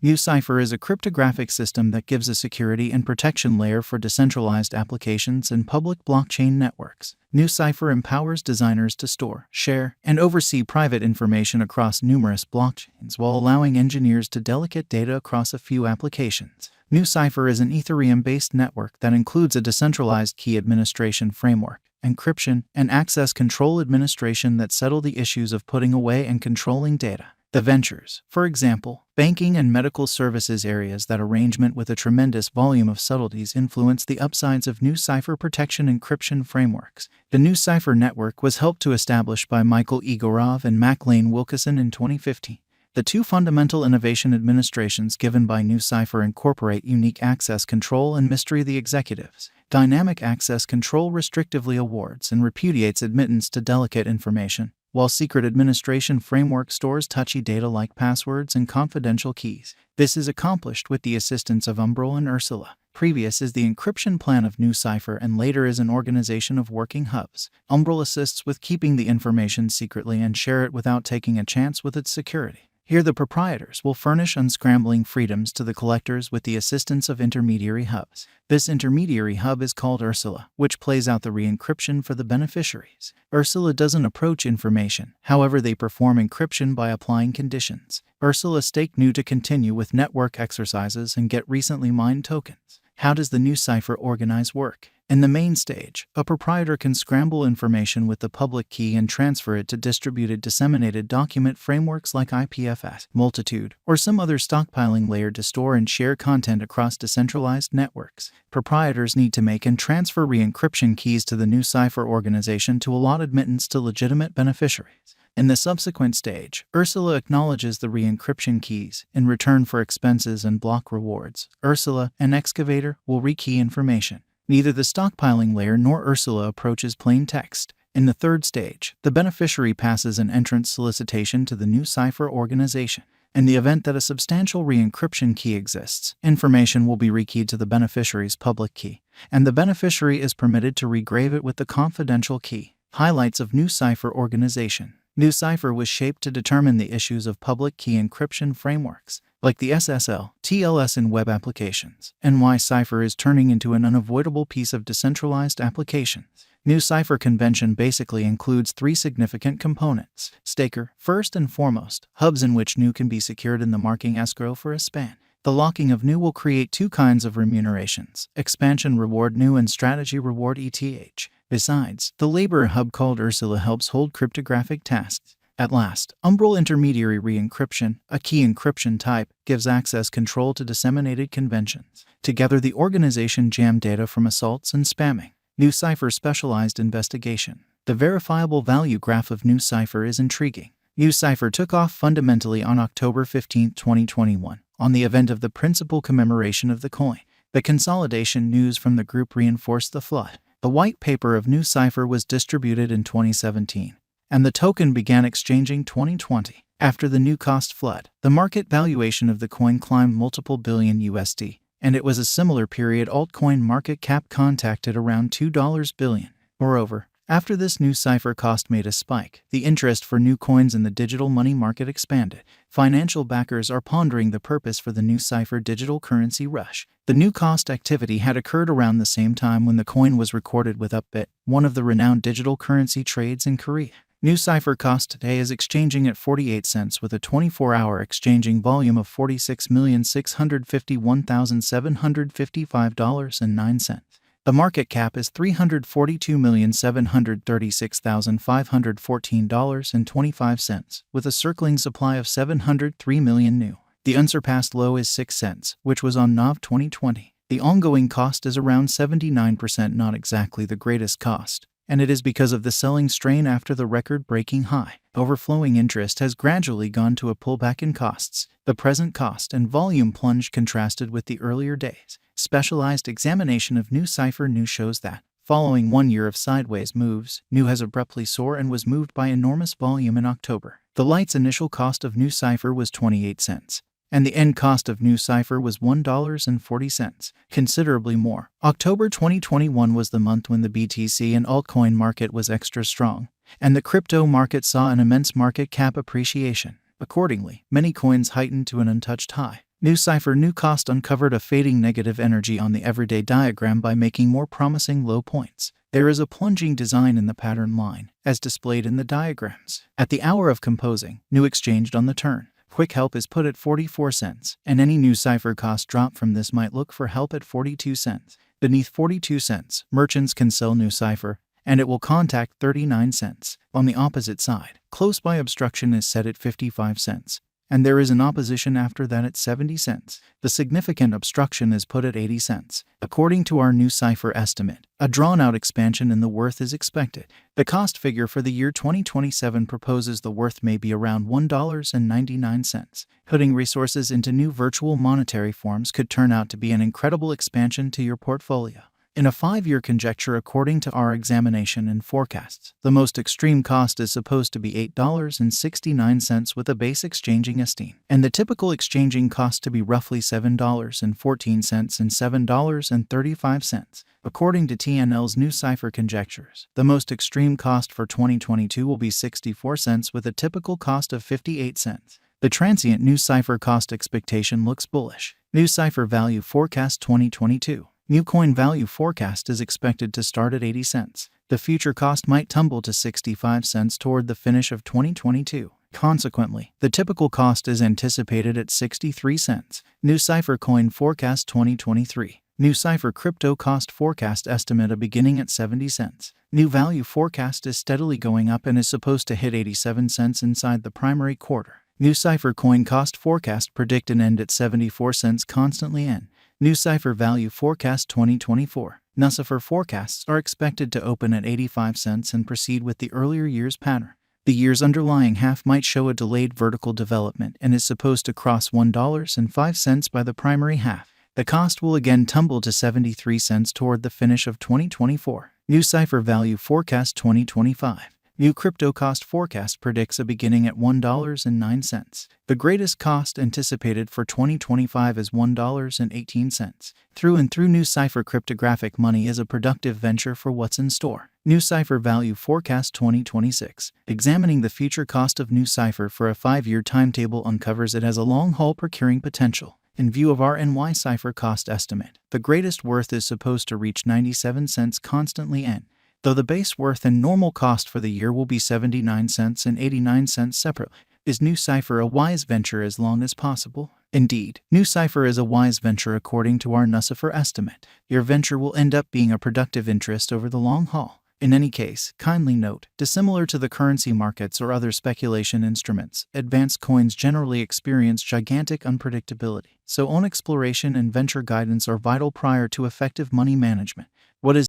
Nucypher is a cryptographic system that gives a security and protection layer for decentralized applications and public blockchain networks. Nucypher empowers designers to store, share, and oversee private information across numerous blockchains while allowing engineers to delegate data across a few applications. Nucypher is an Ethereum-based network that includes a decentralized key administration framework, encryption, and access control administration that settle the issues of putting away and controlling data. The ventures, for example, banking and medical services areas that arrangement with a tremendous volume of subtleties influence the upsides of Nucypher protection encryption frameworks. The Nucypher network was helped to establish by Michael Egorov and Maclane Wilkeson in 2015. The two fundamental innovation administrations given by Nucypher incorporate unique access control and mystery the executives. Dynamic access control restrictively awards and repudiates admittance to delicate information, while secret administration framework stores touchy data like passwords and confidential keys. This is accomplished with the assistance of Umbrel and Ursula. Previous is the encryption plan of Nucypher and later is an organization of working hubs. Umbrel assists with keeping the information secretly and share it without taking a chance with its security. Here the proprietors will furnish unscrambling freedoms to the collectors with the assistance of intermediary hubs. This intermediary hub is called Ursula, which plays out the re-encryption for the beneficiaries. Ursula doesn't approach information, however they perform encryption by applying conditions. Ursula stake Nu to continue with network exercises and get recently mined tokens. How does the Nucypher organize work? In the main stage, a proprietor can scramble information with the public key and transfer it to distributed disseminated document frameworks like IPFS, Multitude, or some other stockpiling layer to store and share content across decentralized networks. Proprietors need to make and transfer re-encryption keys to the Nucypher organization to allot admittance to legitimate beneficiaries. In the subsequent stage, Ursula acknowledges the re-encryption keys in return for expenses and block rewards. Ursula, an excavator, will rekey information. Neither the stockpiling layer nor Ursula approaches plain text. In the third stage, the beneficiary passes an entrance solicitation to the Nucypher organization. In the event that a substantial re-encryption key exists, information will be rekeyed to the beneficiary's public key, and the beneficiary is permitted to regrave it with the confidential key. Highlights of Nucypher organization. Nucypher was shaped to determine the issues of public key encryption frameworks, like the SSL, TLS in web applications, and why Cipher is turning into an unavoidable piece of decentralized applications. Nucypher convention basically includes three significant components. Staker, first and foremost, hubs in which Nu can be secured in the marking escrow for a span. The locking of Nu will create two kinds of remunerations, expansion reward Nu and strategy reward ETH. Besides, the labor hub called Ursula helps hold cryptographic tasks. At last, Umbrel intermediary re-encryption, a key encryption type, gives access control to disseminated conventions. Together the organization jam data from assaults and spamming. Nucypher specialized investigation. The verifiable value graph of Nucypher is intriguing. Nucypher took off fundamentally on October 15, 2021, on the event of the principal commemoration of the coin. The consolidation news from the group reinforced the flood. The white paper of Nucypher was distributed in 2017, and the token began exchanging 2020. After the new cost flood, the market valuation of the coin climbed multiple billion USD, and it was a similar period altcoin market cap contacted around $2 billion. Moreover, after this Nucypher cost made a spike, the interest for new coins in the digital money market expanded. Financial backers are pondering the purpose for the Nucypher digital currency rush. The new cost activity had occurred around the same time when the coin was recorded with Upbit, one of the renowned digital currency trades in Korea. Nucypher cost today is exchanging at 48 cents with a 24-hour exchanging volume of $46,651,755.09. The market cap is $342,736,514.25, with a circling supply of 703 million Nu. The unsurpassed low is 6 cents, which was on NOV 2020. The ongoing cost is around 79%, not exactly the greatest cost, and it is because of the selling strain after the record-breaking high. Overflowing interest has gradually gone to a pullback in costs. The present cost and volume plunge contrasted with the earlier days. Specialized examination of Nucypher Nu shows that, following 1 year of sideways moves, Nu has abruptly soared and was moved by enormous volume in October. The light's initial cost of Nucypher was 28 cents, and the end cost of Nucypher was $1.40, considerably more. October 2021 was the month when the BTC and altcoin market was extra strong, and the crypto market saw an immense market cap appreciation. Accordingly, many coins heightened to an untouched high. Nucypher new cost uncovered a fading negative energy on the everyday diagram by making more promising low points. There is a plunging design in the pattern line, as displayed in the diagrams. At the hour of composing, new exchanged on the turn. Quick help is put at 44 cents, and any Nucypher cost drop from this might look for help at 42 cents. Beneath 42 cents, merchants can sell Nucypher, and it will contact 39 cents. On the opposite side, close by obstruction is set at 55 cents. And there is an opposition after that at 70 cents. The significant obstruction is put at 80 cents. According to our Nucypher estimate, a drawn-out expansion in the worth is expected. The cost figure for the year 2027 proposes the worth may be around $1.99. Putting resources into new virtual monetary forms could turn out to be an incredible expansion to your portfolio. In a 5-year conjecture according to our examination and forecasts, the most extreme cost is supposed to be $8.69 with a base exchanging esteem, and the typical exchanging cost to be roughly $7.14 and $7.35. According to TNL's Nucypher conjectures, the most extreme cost for 2022 will be 64 cents with a typical cost of 58 cents. The transient Nucypher cost expectation looks bullish. Nucypher value forecast 2022. New coin value forecast is expected to start at 80 cents. The future cost might tumble to 65 cents toward the finish of 2022. Consequently, the typical cost is anticipated at 63 cents. Nucypher coin forecast 2023. Nucypher crypto cost forecast estimate a beginning at 70 cents. New value forecast is steadily going up and is supposed to hit 87 cents inside the primary quarter. Nucypher coin cost forecast predict an end at 74 cents constantly in. Nucypher value forecast 2024. Nucypher forecasts are expected to open at 85 cents and proceed with the earlier year's pattern. The year's underlying half might show a delayed vertical development and is supposed to cross $1.05 by the primary half. The cost will again tumble to 73 cents toward the finish of 2024. Nucypher value forecast 2025. New crypto cost forecast predicts a beginning at $1.09. The greatest cost anticipated for 2025 is $1.18. Through and through, Nucypher cryptographic money is a productive venture for what's in store. Nucypher value forecast 2026. Examining the future cost of Nucypher for a 5-year timetable uncovers it has a long-haul procuring potential. In view of our Nucypher cost estimate, the greatest worth is supposed to reach 97 cents constantly in, though the base worth and normal cost for the year will be 79 cents and 89 cents separately. Is Nucypher a wise venture as long as possible? Indeed, Nucypher is a wise venture according to our Nucypher estimate. Your venture will end up being a productive interest over the long haul. In any case, kindly note, dissimilar to the currency markets or other speculation instruments, advanced coins generally experience gigantic unpredictability, so own exploration and venture guidance are vital prior to effective money management. What is